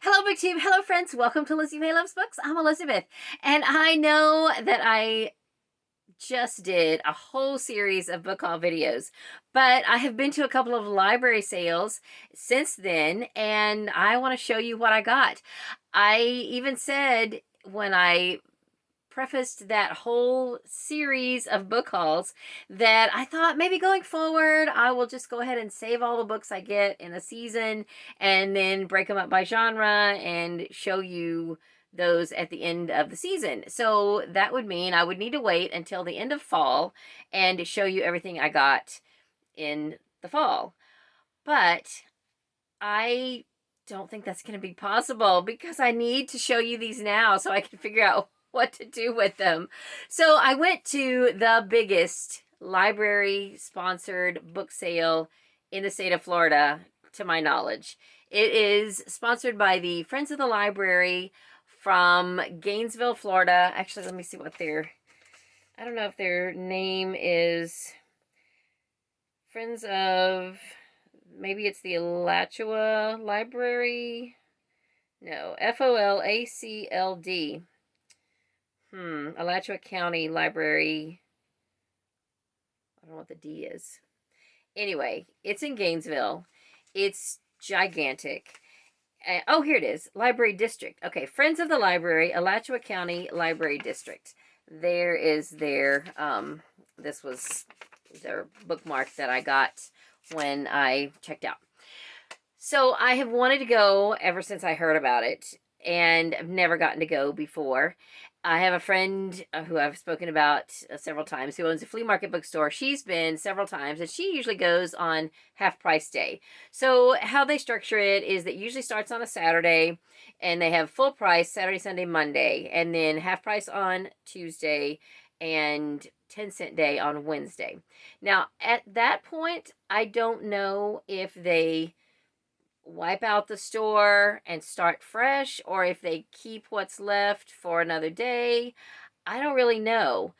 Hello, BookTube. Hello, friends. Welcome to Lizzie May Loves Books. I'm Elizabeth, and I know that I just did a whole series of book haul videos, but I have been to a couple of library sales since then, and I want to show you what I got. I even said when I prefaced that whole series of book hauls that I thought maybe going forward I will just go ahead and save all the books I get in a season and then break them up by genre and show you those at the end of the season. So that would mean I would need to wait until the end of fall and show you everything I got in the fall. But I don't think that's going to be possible because I need to show you these now so I can figure out what to do with them. So I went to the biggest library sponsored book sale in the state of Florida, to my knowledge. It is sponsored by the Friends of the Library from Gainesville, Florida. Actually, let me see what I don't know if their name is Friends of, maybe it's the Alachua Library. No, FOLACLD. Alachua County Library. I don't know what the D is. Anyway, it's in Gainesville. It's gigantic. Oh, here it is. Library District. Okay, Friends of the Library, Alachua County Library District. There is their, this was their bookmark that I got when I checked out. So I have wanted to go ever since I heard about it, and I've never gotten to go before. I have a friend who I've spoken about several times who owns a flea market bookstore. She's been several times, and she usually goes on half price day. So how they structure it is that usually starts on a Saturday, and they have full price Saturday, Sunday, Monday, and then half price on Tuesday, and 10-cent day on Wednesday. Now, at that point, I don't know if they wipe out the store and start fresh or if they keep what's left for another day. I don't really know.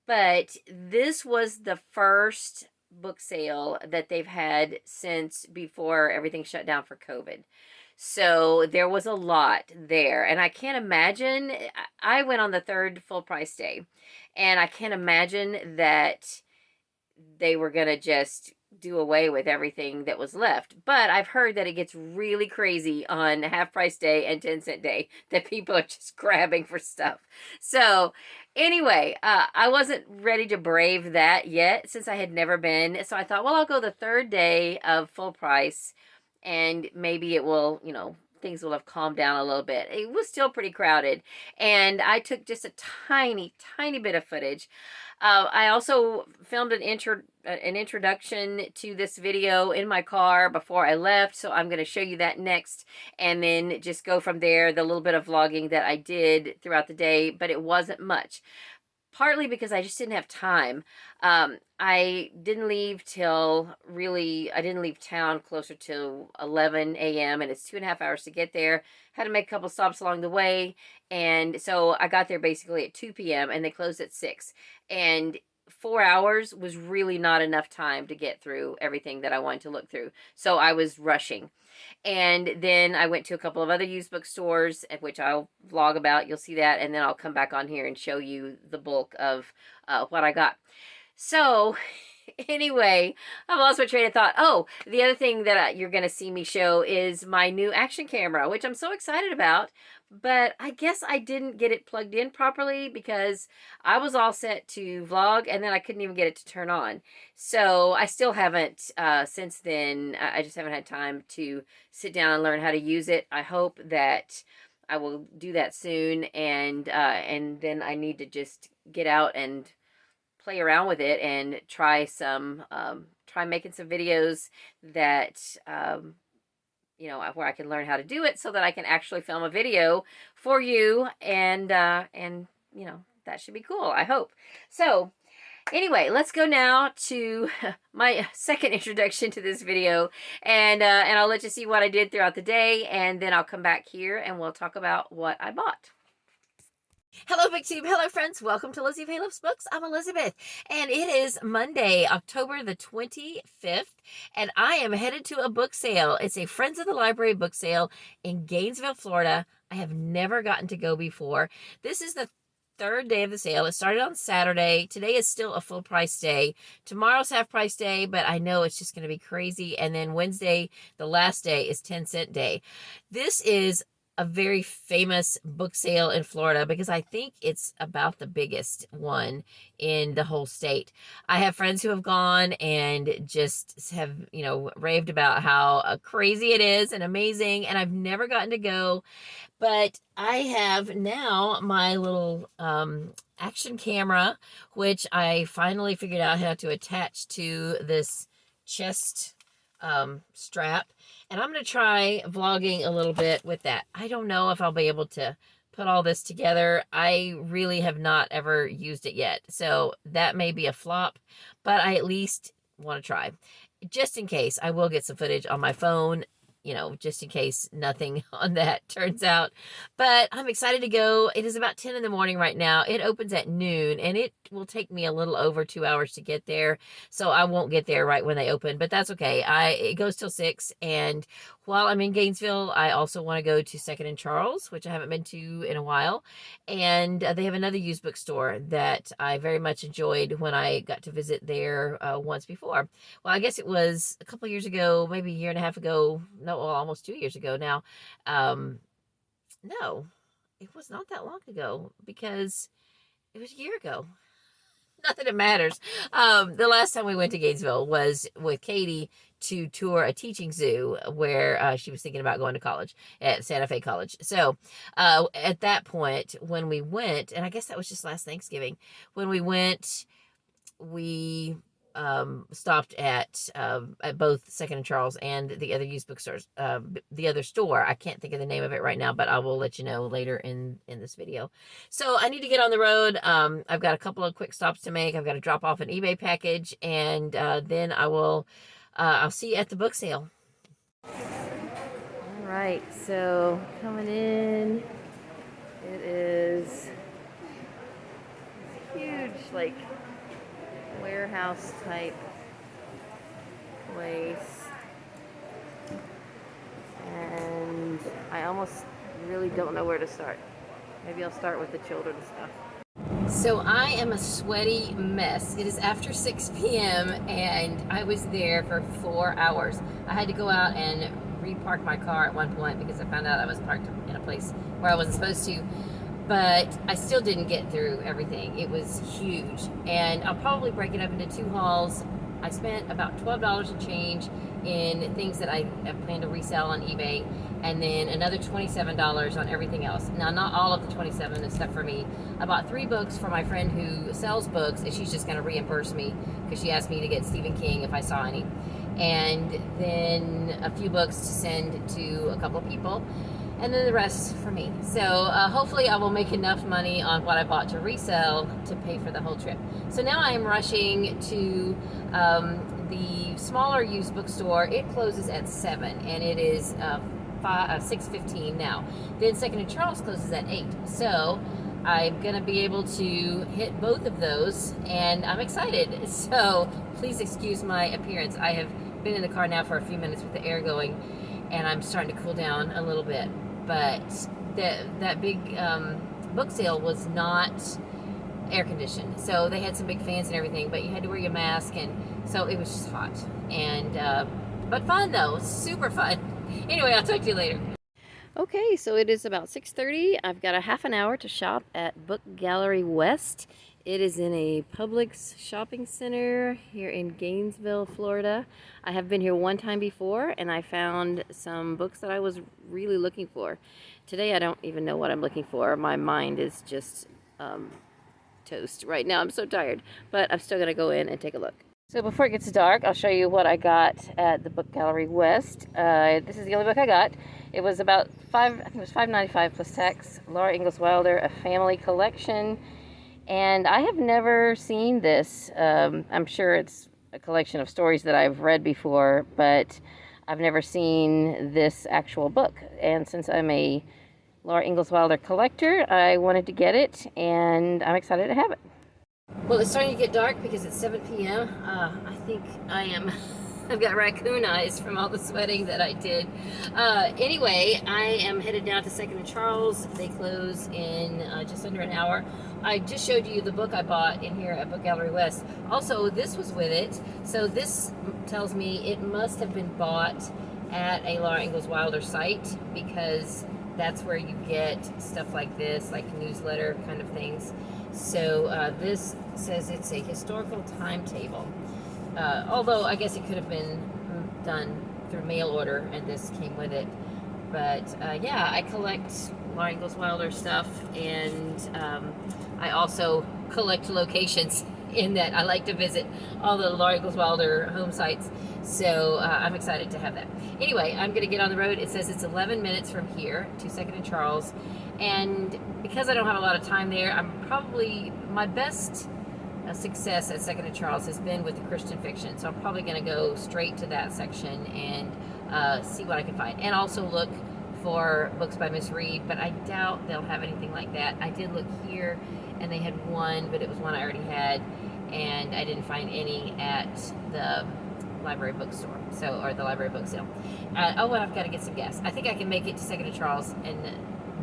But this was the first book sale that they've had since before everything shut down for COVID. So there was a lot there. And I can't imagine, I went on the third full price day, and I can't imagine that they were going to just do away with everything that was left. But I've heard that it gets really crazy on half price day and 10-cent day, that people are just grabbing for stuff. So anyway, I wasn't ready to brave that yet since I had never been. So I thought, well, I'll go the third day of full price and maybe it will, things will have calmed down a little bit. It was still pretty crowded, and I took just a tiny, tiny bit of footage. I also filmed an introduction to this video in my car before I left, so I'm going to show you that next, and then just go from there, the little bit of vlogging that I did throughout the day, but it wasn't much. Partly because I just didn't have time. I didn't leave I didn't leave town closer to 11 a.m. and it's 2.5 hours to get there. Had to make a couple stops along the way. And so I got there basically at 2 p.m. and they closed at 6. And 4 hours was really not enough time to get through everything that I wanted to look through. So I was rushing. And then I went to a couple of other used book stores, which I'll vlog about. You'll see that. And then I'll come back on here and show you the bulk of what I got. So anyway, I've lost my train of thought. Oh, the other thing that you're going to see me show is my new action camera, which I'm so excited about. But I guess I didn't get it plugged in properly because I was all set to vlog and then I couldn't even get it to turn on. So I still haven't, since then, I just haven't had time to sit down and learn how to use it. I hope that I will do that soon, and then I need to just get out and play around with it and try making some videos that, where I can learn how to do it so that I can actually film a video for you, and that should be cool, I hope. So anyway, let's go now to my second introduction to this video, and I'll let you see what I did throughout the day, and then I'll come back here and we'll talk about what I bought. Hello, BookTube. Hello, friends. Welcome to Lizzie Loves Books. I'm Elizabeth, and it is Monday, October the 25th, and I am headed to a book sale. It's a Friends of the Library book sale in Gainesville, Florida. I have never gotten to go before. This is the third day of the sale. It started on Saturday. Today is still a full price day. Tomorrow's half price day, but I know it's just going to be crazy. And then Wednesday, the last day, is 10-cent day. This is a very famous book sale in Florida because I think it's about the biggest one in the whole state. I have friends who have gone and just have, raved about how crazy it is and amazing, and I've never gotten to go. But I have now my little action camera, which I finally figured out how to attach to this chest strap. And I'm going to try vlogging a little bit with that. I don't know if I'll be able to put all this together. I really have not ever used it yet. So that may be a flop, but I at least want to try. Just in case, I will get some footage on my phone, just in case nothing on that turns out. But I'm excited to go. It is about 10 in the morning right now. It opens at noon, and it will take me a little over 2 hours to get there. So I won't get there right when they open, but that's okay. It goes till 6, and while I'm in Gainesville, I also want to go to Second and Charles, which I haven't been to in a while. And they have another used bookstore that I very much enjoyed when I got to visit there once before. Well, I guess it was a couple years ago, maybe a year and a half ago. No, well, almost 2 years ago now. No, it was not that long ago because it was a year ago. Not that it matters. The last time we went to Gainesville was with Katie to tour a teaching zoo where she was thinking about going to college at Santa Fe College. So at that point, when we went, and I guess that was just last Thanksgiving, when we went, we stopped at both Second and Charles and the other used bookstores, the other store. I can't think of the name of it right now, but I will let you know later in this video. So I need to get on the road. I've got a couple of quick stops to make. I've got to drop off an eBay package, and then I'll see you at the book sale. All right, so coming in, it is huge, like warehouse type place, and I almost really don't know where to start. Maybe I'll start with the children's stuff. So I am a sweaty mess. It is after 6 p.m. and I was there for 4 hours. I had to go out and repark my car at one point because I found out I was parked in a place where I wasn't supposed to. But I still didn't get through everything. It was huge. And I'll probably break it up into 2 hauls. I spent about $12 and change in things that I plan to resell on eBay, and then another $27 on everything else. Now, not all of the $27 is stuff for me. I bought 3 books for my friend who sells books, and she's just going to reimburse me because she asked me to get Stephen King if I saw any. And then a few books to send to a couple of people, and then the rest for me. So hopefully I will make enough money on what I bought to resell to pay for the whole trip. So now I am rushing to the smaller used bookstore. It closes at 7, and it is 6:15 now. Then Second and Charles closes at 8. So I'm gonna be able to hit both of those, and I'm excited. So please excuse my appearance. I have been in the car now for a few minutes with the air going, and I'm starting to cool down a little bit. But that big book sale was not air conditioned, so they had some big fans and everything, but you had to wear your mask, and so it was just hot. And but fun though, super fun. Anyway, I'll talk to you later. Okay, so it is about 6:30. I've got a half an hour to shop at Book Gallery West. It is in a Publix shopping center here in Gainesville, Florida. I have been here one time before, and I found some books that I was really looking for. Today, I don't even know what I'm looking for. My mind is just toast right now. I'm so tired, but I'm still going to go in and take a look. So before it gets dark, I'll show you what I got at the Book Gallery West. This is the only book I got. It was about I think it was $5.95 plus tax. Laura Ingalls Wilder, A Family Collection. And I have never seen this. I'm sure it's a collection of stories that I've read before, but I've never seen this actual book. And since I'm a Laura Ingalls Wilder collector. I wanted to get it, and I'm excited to have it. Well, it's starting to get dark because it's 7 p.m. I think I am. I've got raccoon eyes from all the sweating that I did. Anyway, I am headed down to Second and Charles. They close in just under an hour. I just showed you the book I bought in here at Book Gallery West. Also, this was with it. So this tells me it must have been bought at a Laura Ingalls Wilder site, because that's where you get stuff like this, like newsletter kind of things. So this says it's a historical timetable. Although I guess it could have been done through mail order and this came with it. But yeah, I collect Laura Ingalls Wilder stuff, and I also collect locations in that I like to visit all the Laura Ingalls Wilder home sites. So I'm excited to have that. Anyway, I'm going to get on the road. It says it's 11 minutes from here to 2nd and Charles. And because I don't have a lot of time there, I'm probably, my best success at 2nd and Charles has been with the Christian fiction. So I'm probably going to go straight to that section and see what I can find. And also look for books by Miss Reed, but I doubt they'll have anything like that. I did look here and they had one, but it was one I already had, and I didn't find any at the library bookstore, or the library book sale. Oh, and I've got to get some gas. I think I can make it to 2nd and Charles and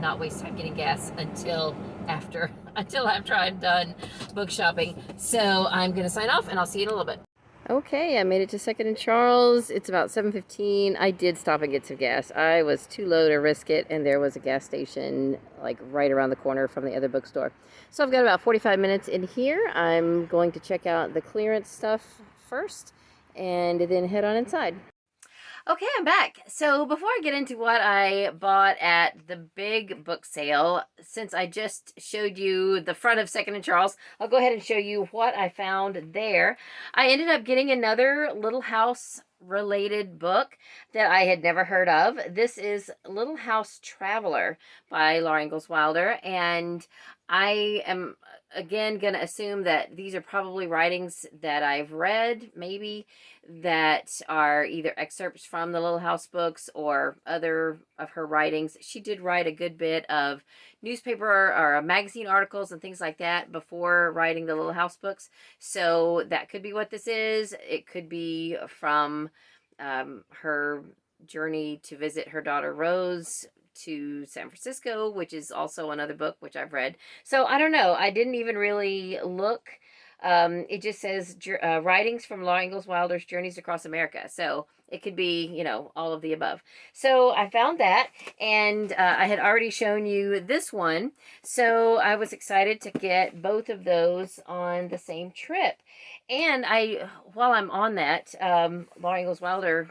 not waste time getting gas until after I'm done book shopping. So I'm going to sign off, and I'll see you in a little bit. Okay, I made it to 2nd and Charles. It's about 7:15. I did stop and get some gas. I was too low to risk it, and there was a gas station like right around the corner from the other bookstore. So I've got about 45 minutes in here. I'm going to check out the clearance stuff first and then head on inside. Okay, I'm back. So before I get into what I bought at the big book sale, since I just showed you the front of 2nd and Charles, I'll go ahead and show you what I found there. I ended up getting another Little House related book that I had never heard of. This is Little House Traveler by Laura Ingalls Wilder, and I am again going to assume that these are probably writings that I've read, maybe, that are either excerpts from the Little House books or other of her writings. She did write a good bit of newspaper or magazine articles and things like that before writing the Little House books. So that could be what this is. It could be from her journey to visit her daughter Rose to San Francisco, which is also another book which I've read. So I don't know. I didn't even really look. It just says writings from Laura Ingalls Wilder's Journeys Across America. So it could be, you know, all of the above. So I found that, and I had already shown you this one. So I was excited to get both of those on the same trip. And while I'm on that, Laura Ingalls Wilder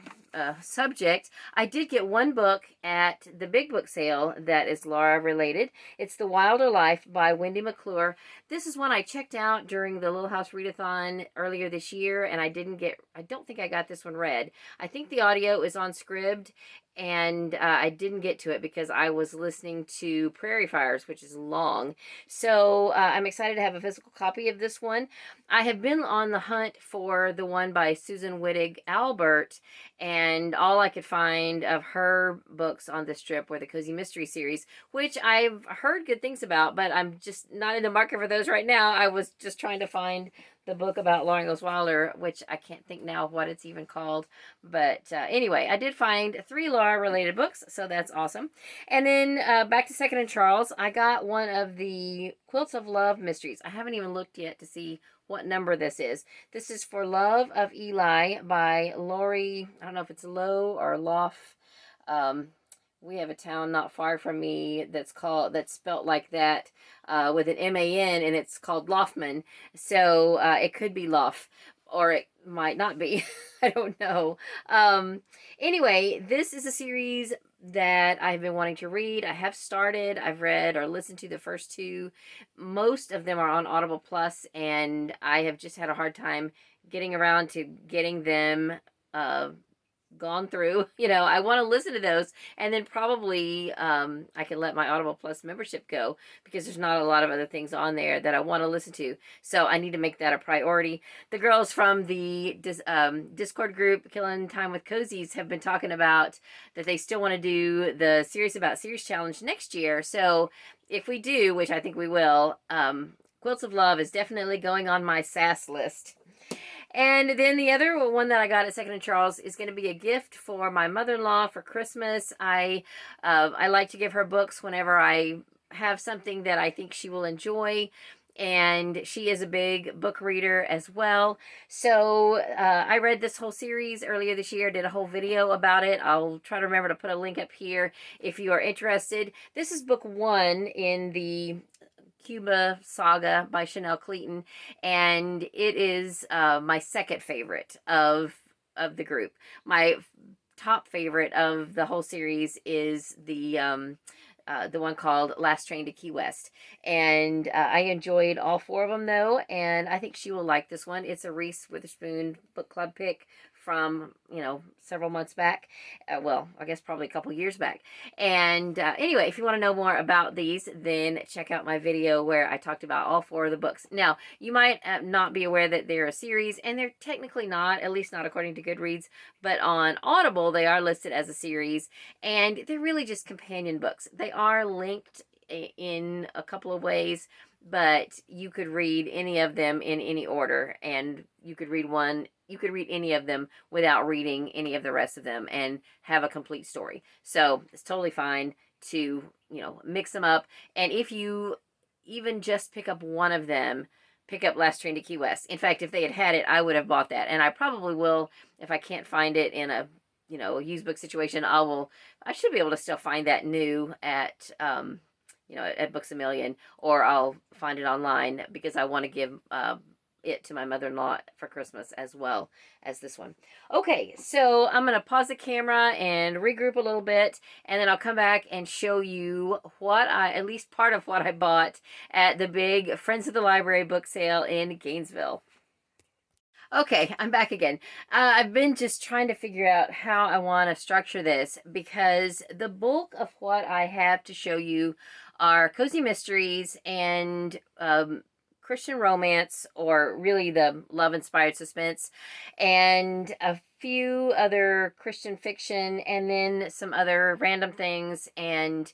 subject, I did get one book at the big book sale that is Laura related. It's The Wilder Life by Wendy McClure. This is one I checked out during the Little House Readathon earlier this year, and I don't think I got this one read. I think the audio is on Scribd, and I didn't get to it because I was listening to Prairie Fires, which is long. So I'm excited to have a physical copy of this one. I have been on the hunt for the one by Susan Wittig Albert, and all I could find of her books on this trip were the Cozy Mystery series, which I've heard good things about, but I'm just not in the market for those right now. I was just trying to find the book about Laura Ingalls Wilder, which I can't think now of what it's even called. But anyway, I did find 3 Laura-related books, so that's awesome. And then back to 2nd and Charles, I got one of the Quilts of Love mysteries. I haven't even looked yet to see what number this is. This is For Love of Eli by Lori, I don't know if it's Lowe or Loff. We have a town not far from me that's spelt like that with an M-A-N, and it's called Loffman. So it could be Loff, or it might not be. I don't know. Anyway, this is a series that I've been wanting to read. I have started. I've read or listened to the first 2. Most of them are on Audible Plus, and I have just had a hard time getting around to getting them gone through. I want to listen to those, and then probably I can let my Audible Plus membership go because there's not a lot of other things on there that I want to listen to. So I need to make that a priority. The girls from the Discord group, Killing Time with Cozies, have been talking about that they still want to do the Serious About Series Challenge next year. So if we do, which I think we will, Quilts of Love is definitely going on my SAS list. And then the other one that I got at Second and Charles is going to be a gift for my mother-in-law for Christmas. I like to give her books whenever I have something that I think she will enjoy. And she is a big book reader as well. So I read this whole series earlier this year, did a whole video about it. I'll try to remember to put a link up here if you are interested. This is book 1 in the Cuba Saga by Chanel Cleaton, and it is my second favorite of the group. My top favorite of the whole series is the one called Last Train to Key West. And I enjoyed all 4 of them, though, and I think she will like this one. It's a Reese Witherspoon book club pick from, several months back. Well, I guess probably a couple years back. And anyway, if you want to know more about these, then check out my video where I talked about all 4 of the books. Now, you might not be aware that they're a series, and they're technically not, at least not according to Goodreads, but on Audible, they are listed as a series, and they're really just companion books. They are linked in a couple of ways, but you could read any of them in any order, and you could read any of them without reading any of the rest of them and have a complete story. So it's totally fine to, mix them up. And if you even just pick up one of them, pick up Last Train to Key West. In fact, if they had it, I would have bought that. And I probably will, if I can't find it in a used book situation, I should be able to still find that new at, at Books A Million, or I'll find it online because I want to give it to my mother-in-law for Christmas as well as this one. Okay, so I'm going to pause the camera and regroup a little bit, and then I'll come back and show you at least part of what I bought at the big Friends of the Library book sale in Gainesville. Okay, I'm back again. I've been just trying to figure out how I want to structure this because the bulk of what I have to show you are cozy mysteries and Christian romance, or really the love-inspired suspense, and a few other Christian fiction, and then some other random things. And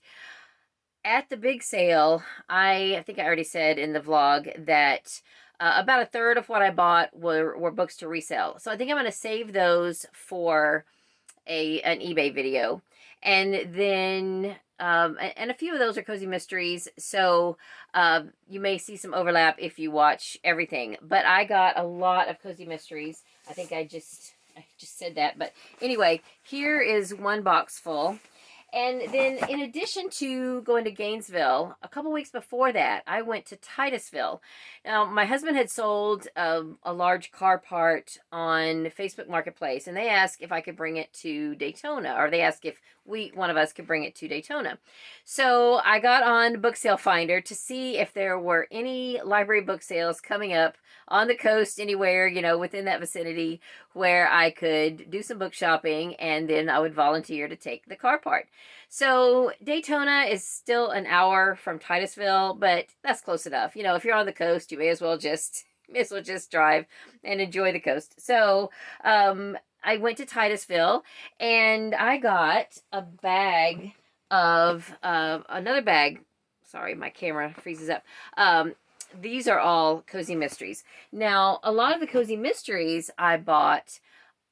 at the big sale, I think I already said in the vlog that about a third of what I bought were books to resell. So I think I'm going to save those for an eBay video. And then, and a few of those are cozy mysteries. So you may see some overlap if you watch everything. But I got a lot of cozy mysteries. I think I just said that. But anyway, here is one box full. And then in addition to going to Gainesville, a couple weeks before that, I went to Titusville. Now, my husband had sold a large car part on Facebook Marketplace, and they asked if I could bring it to Daytona, or they asked if one of us could bring it to Daytona. So I got on Book Sale Finder to see if there were any library book sales coming up on the coast anywhere, within that vicinity where I could do some book shopping, and then I would volunteer to take the car part. So Daytona is still an hour from Titusville, but that's close enough. If you're on the coast, you may as well just drive and enjoy the coast. So I went to Titusville, and I got a bag of another bag. Sorry, my camera freezes up. These are all cozy mysteries. Now, a lot of the cozy mysteries I bought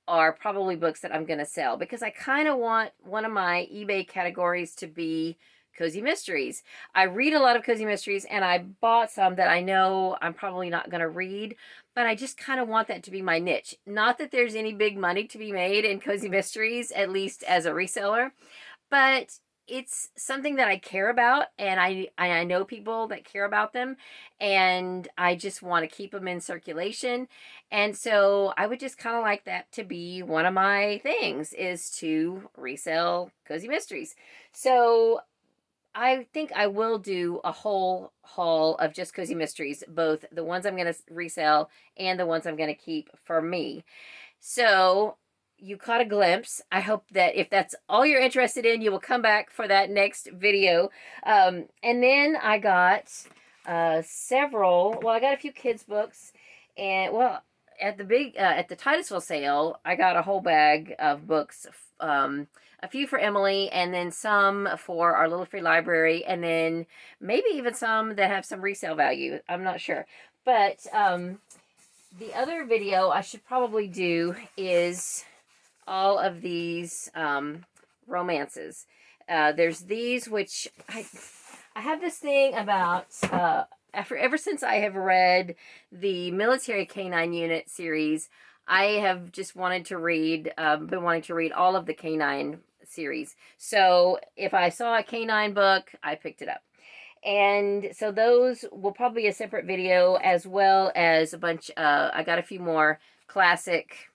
are probably books that I'm going to sell because I kind of want one of my eBay categories to be cozy mysteries. I read a lot of cozy mysteries, and I bought some that I know I'm probably not going to read, but I just kind of want that to be my niche. Not that there's any big money to be made in cozy mysteries, at least as a reseller, but it's something that I care about, and I know people that care about them, and I just want to keep them in circulation. And so I would just kind of like that to be one of my things, is to resell cozy mysteries. So I think I will do a whole haul of just cozy mysteries, both the ones I'm going to resell and the ones I'm going to keep for me. So you caught a glimpse. I hope that if that's all you're interested in, you will come back for that next video. And then I got I got a few kids books, and well, at the Titusville sale, I got a whole bag of books. A few for Emily, and then some for our little free library, and then maybe even some that have some resale value. I'm not sure. But the other video I should probably do is all of these romances. There's these, which I have this thing about ever since I have read the Military Canine Unit series, I have just wanted to read, been wanting to read all of the canine series. So if I saw a canine book, I picked it up. And so those will probably be a separate video, as well as a bunch, I got a few more classic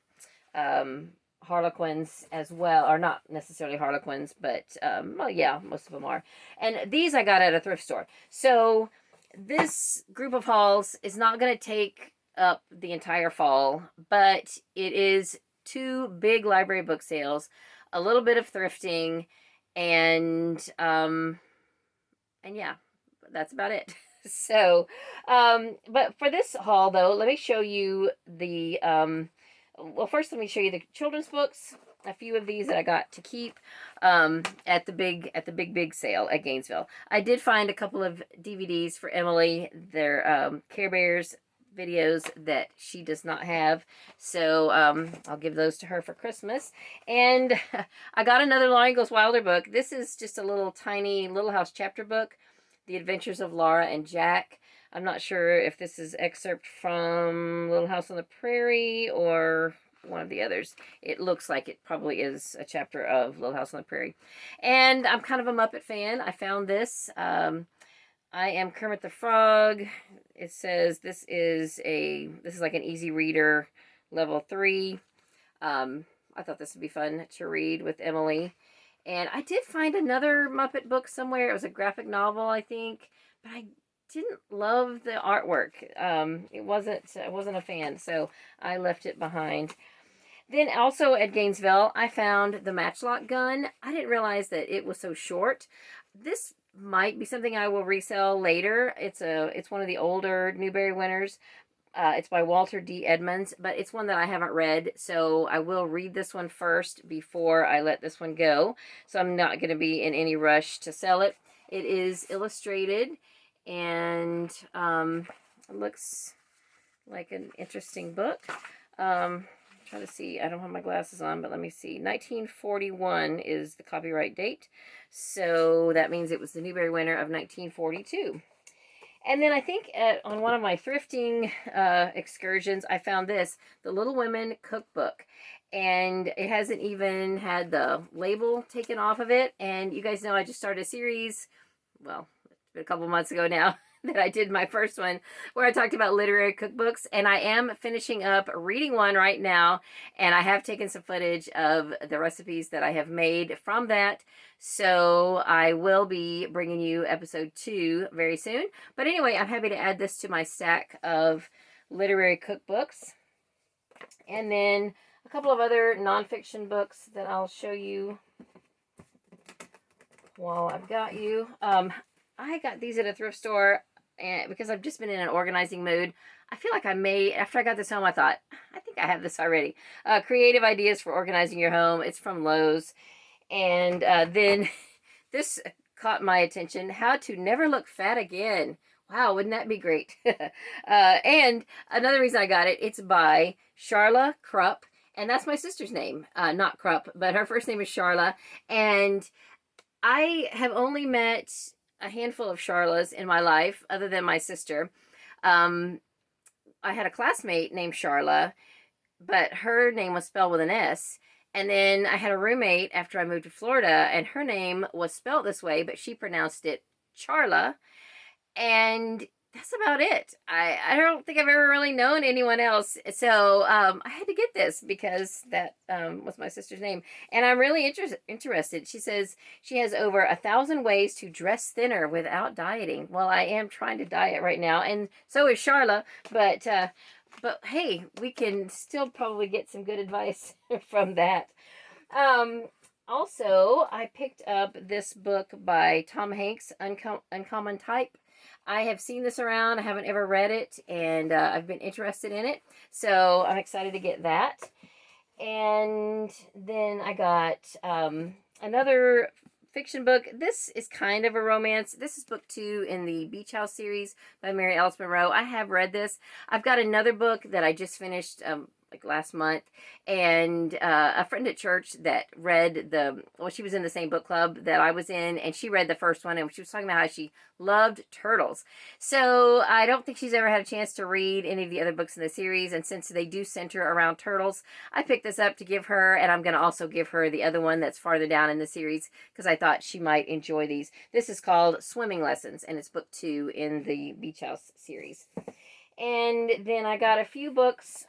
Harlequins as well, or not necessarily Harlequins, but well, yeah, most of them are. And these I got at a thrift store. So this group of hauls is not going to take up the entire fall, but it is 2 big library book sales, a little bit of thrifting, and yeah, that's about it. So, but for this haul though, let me show you the well, first let me show you the children's books. A few of these that I got to keep at the big sale at Gainesville. I did find a couple of DVDs for Emily. They're Care Bears videos that she does not have, so I'll give those to her for Christmas. And I got another Lonnie Goes Wilder book. This is just a little tiny Little House chapter book, The Adventures of Laura and Jack. I'm not sure if this is excerpt from Little House on the Prairie or one of the others. It looks like it probably is a chapter of Little House on the Prairie. And I'm kind of a Muppet fan. I found this. I am Kermit the Frog. It says this is like an easy reader, level 3. I thought this would be fun to read with Emily. And I did find another Muppet book somewhere. It was a graphic novel, I think, but I didn't love the artwork. I wasn't a fan, so I left it behind. Then also at Gainesville, I found the Matchlock gun. I didn't realize that it was so short. This might be something I will resell later. It's one of the older Newbery winners. It's by Walter D. Edmonds, but it's one that I haven't read, so I will read this one first before I let this one go. So I'm not going to be in any rush to sell it. It is illustrated, and it looks like an interesting book. Try to see. I don't have my glasses on, but let me see. 1941 is the copyright date, so that means it was the Newbery winner of 1942. And then I think on one of my thrifting excursions, I found this, the Little Women Cookbook. And it hasn't even had the label taken off of it. And you guys know I just started a series, well, it's been a couple months ago now, that I did my first one, where I talked about literary cookbooks. And I am finishing up reading one right now. And I have taken some footage of the recipes that I have made from that. So I will be bringing you episode 2 very soon. But anyway, I'm happy to add this to my stack of literary cookbooks. And then a couple of other nonfiction books that I'll show you while I've got you. I got these at a thrift store, and because I've just been in an organizing mood. I feel like I may, after I got this home, I thought, I think I have this already. Creative Ideas for Organizing Your Home. It's from Lowe's. And then this caught my attention. How to Never Look Fat Again. Wow, wouldn't that be great? And another reason I got it, it's by Charla Krupp. And that's my sister's name. Not Krupp, but her first name is Charla. And I have only met a handful of Charlas in my life, other than my sister. I had a classmate named Charla, but her name was spelled with an S. And then I had a roommate after I moved to Florida, and her name was spelled this way, but she pronounced it Charla. And that's about it. I don't think I've ever really known anyone else. So I had to get this because that was my sister's name. And I'm really interested. She says she has over 1,000 ways to dress thinner without dieting. Well, I am trying to diet right now. And so is Charla. But hey, we can still probably get some good advice from that. Um, Also, I picked up this book by Tom Hanks, Uncommon Type. I have seen this around. I haven't ever read it, and I've been interested in it. So I'm excited to get that. And then I got another fiction book. This is kind of a romance. This is book 2 in the Beach House series by Mary Alice Monroe. I have read this. I've got another book that I just finished like last month, and a friend at church that read she was in the same book club that I was in, and she read the first one, and she was talking about how she loved turtles. So I don't think she's ever had a chance to read any of the other books in the series, and since they do center around turtles, I picked this up to give her, and I'm going to also give her the other one that's farther down in the series because I thought she might enjoy these. This is called Swimming Lessons, and it's book 2 in the Beach House series. And then I got a few books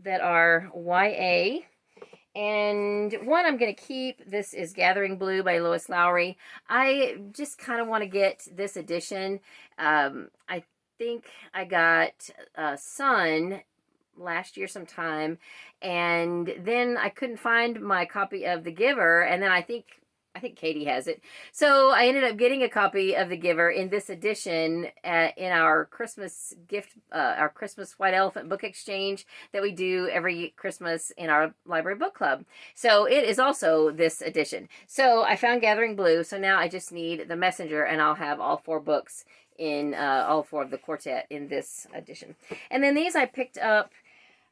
that are YA, and one I'm going to keep. This is Gathering Blue by Lois Lowry. I just kind of want to get this edition. I think I got Sun last year sometime, and then I couldn't find my copy of The Giver, and then I think Katie has it. So I ended up getting a copy of The Giver in this edition in our Christmas gift, our Christmas White Elephant book exchange that we do every Christmas in our library book club. So it is also this edition. So I found Gathering Blue. So now I just need The Messenger, and I'll have all 4 books in all 4 of the quartet in this edition. And then these I picked up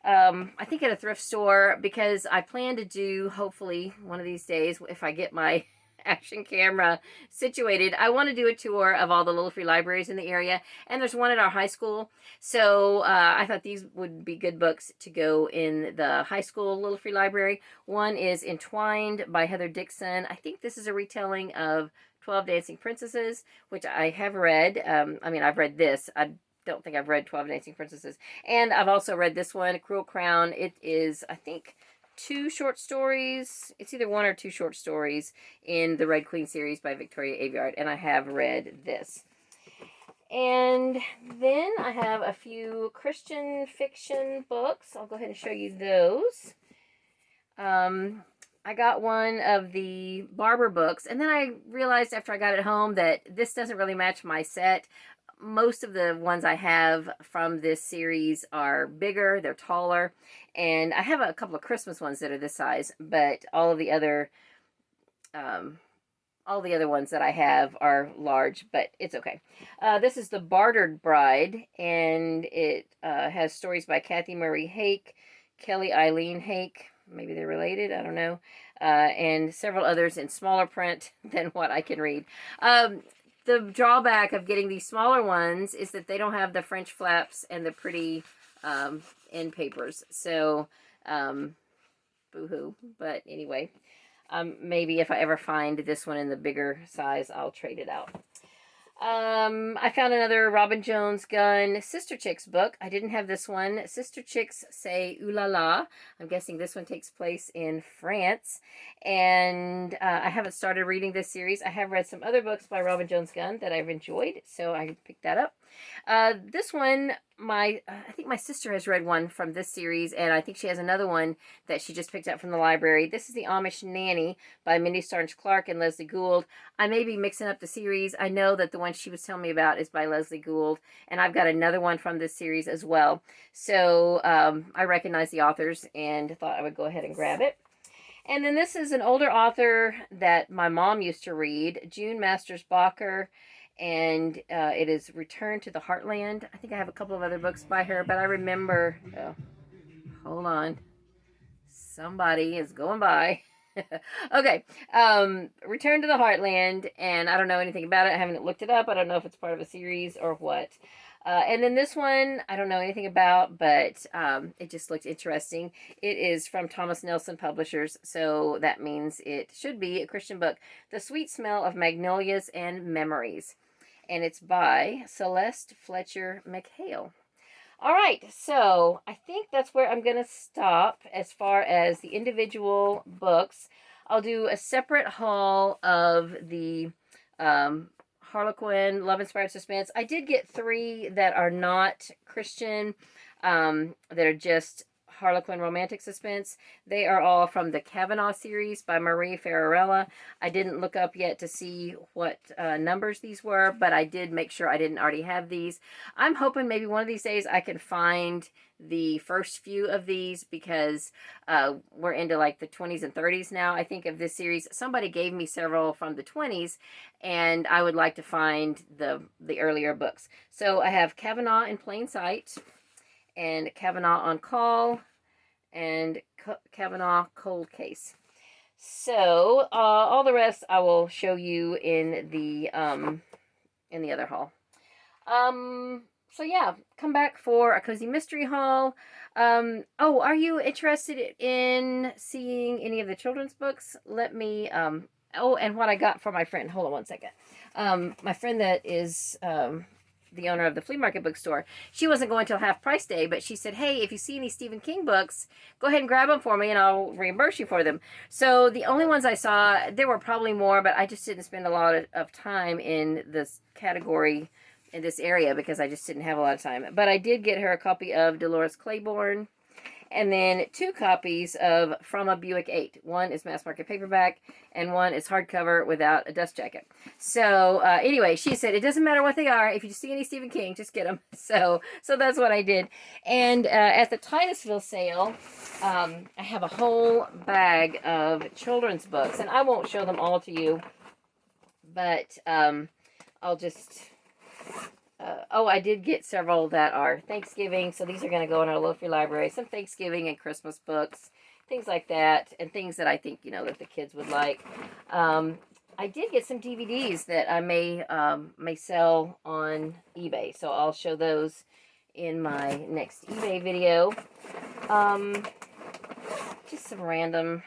I think at a thrift store because I plan to do, hopefully one of these days, if I get my action camera situated, I want to do a tour of all the Little Free Libraries in the area, and there's one at our high school. So I thought these would be good books to go in the high school Little Free Library. One is Entwined by Heather Dixon. I think this is a retelling of 12 Dancing Princesses, which I have read. I mean, I've read this. I don't think I've read 12 Dancing Princesses. And I've also read this one, Cruel Crown. It is, I think, 2 short stories. It's either 1 or 2 short stories in the Red Queen series by Victoria Aveyard, and I have read this. And then I have a few Christian fiction books. I'll go ahead and show you those. I got one of the Barber books, and then I realized after I got it home that this doesn't really match my set. Most of the ones I have from this series are bigger, they're taller, and I have a couple of Christmas ones that are this size, but all the other ones that I have are large, but it's okay. This is The Bartered Bride, and it has stories by Kathy Marie Hake, Kelly Eileen Hake, maybe they're related, I don't know, and several others in smaller print than what I can read. The drawback of getting these smaller ones is that they don't have the French flaps and the pretty end papers. So, boo-hoo. But anyway, maybe if I ever find this one in the bigger size, I'll trade it out. I found another Robin Jones Gunn Sister Chicks book. I didn't have this one. Sister Chicks Say Ooh La La. I'm guessing this one takes place in France. And I haven't started reading this series. I have read some other books by Robin Jones Gunn that I've enjoyed, so I picked that up. This one, I think my sister has read one from this series, and I think she has another one that she just picked up from the library. This is The Amish Nanny by Mindy Starnes Clark and Leslie Gould. I may be mixing up the series. I know that the one she was telling me about is by Leslie Gould, and I've got another one from this series as well. So I recognize the authors and thought I would go ahead and grab it. And then this is an older author that my mom used to read, June Masters Bacher, and it is Return to the Heartland. I think I have a couple of other books by her, but I remember, oh, hold on, somebody is going by. Okay, Return to the Heartland, and I don't know anything about it. I haven't looked it up. I don't know if it's part of a series or what. And then this one, I don't know anything about, but it just looked interesting. It is from Thomas Nelson Publishers, so that means it should be a Christian book. The Sweet Smell of Magnolias and Memories. and it's by Celeste Fletcher McHale. All right, so I think that's where I'm going to stop as far as the individual books. I'll do a separate haul of the Harlequin Love Inspired Suspense. I did get 3 that are not Christian, that are just Harlequin Romantic Suspense. They are all from the Kavanaugh series by Marie Ferrarella. I didn't look up yet to see what numbers these were, but I did make sure I didn't already have these. I'm hoping maybe one of these days I can find the first few of these, because we're into like the 20s and 30s now, I think, of this series. Somebody gave me several from the 20s, and I would like to find the earlier books. So I have Kavanaugh in Plain Sight, and Kavanaugh on Call, and Kavanaugh Cold Case. So all the rest I will show you in the other haul. So yeah, come back for a cozy mystery haul. Oh, are you interested in seeing any of the children's books? Let me oh, and what I got for my friend. Hold on one second. My friend that is the owner of the flea market bookstore, she wasn't going till half price day, but she said, hey, if you see any Stephen King books, go ahead and grab them for me and I'll reimburse you for them. So the only ones I saw, there were probably more, but I just didn't spend a lot of time in this category, in this area, because I just didn't have a lot of time. But I did get her a copy of Dolores Claiborne, and then 2 copies of From a Buick 8. One is mass market paperback, and one is hardcover without a dust jacket. So anyway, she said, it doesn't matter what they are. If you see any Stephen King, just get them. So that's what I did. And at the Titusville sale, I have a whole bag of children's books. And I won't show them all to you, but I'll just... oh, I did get several that are Thanksgiving, so these are going to go in our little free library. Some Thanksgiving and Christmas books, things like that, and things that I think, that the kids would like. I did get some DVDs that I may sell on eBay, so I'll show those in my next eBay video. Just some random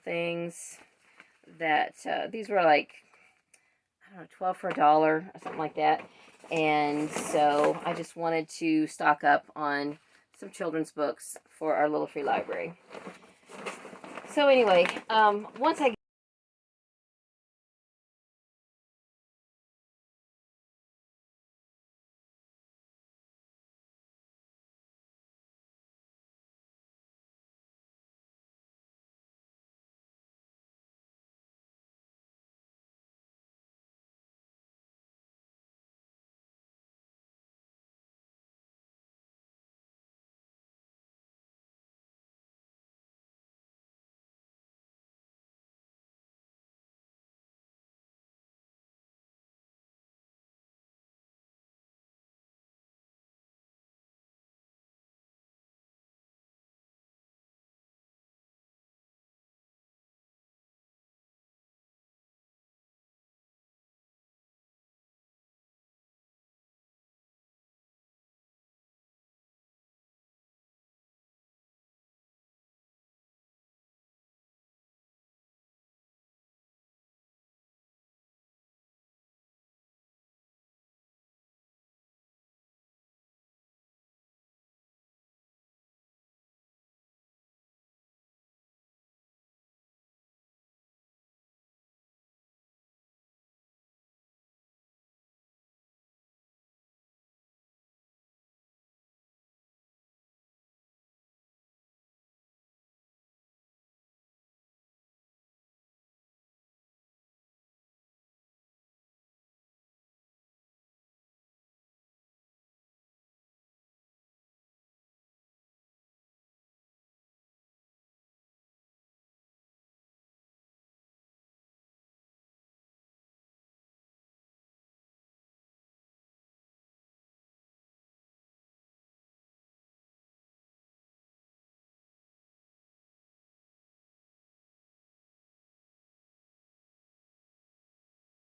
things that these were like, I don't know, 12 for $1 or something like that. And so I just wanted to stock up on some children's books for our little free library. So anyway, once I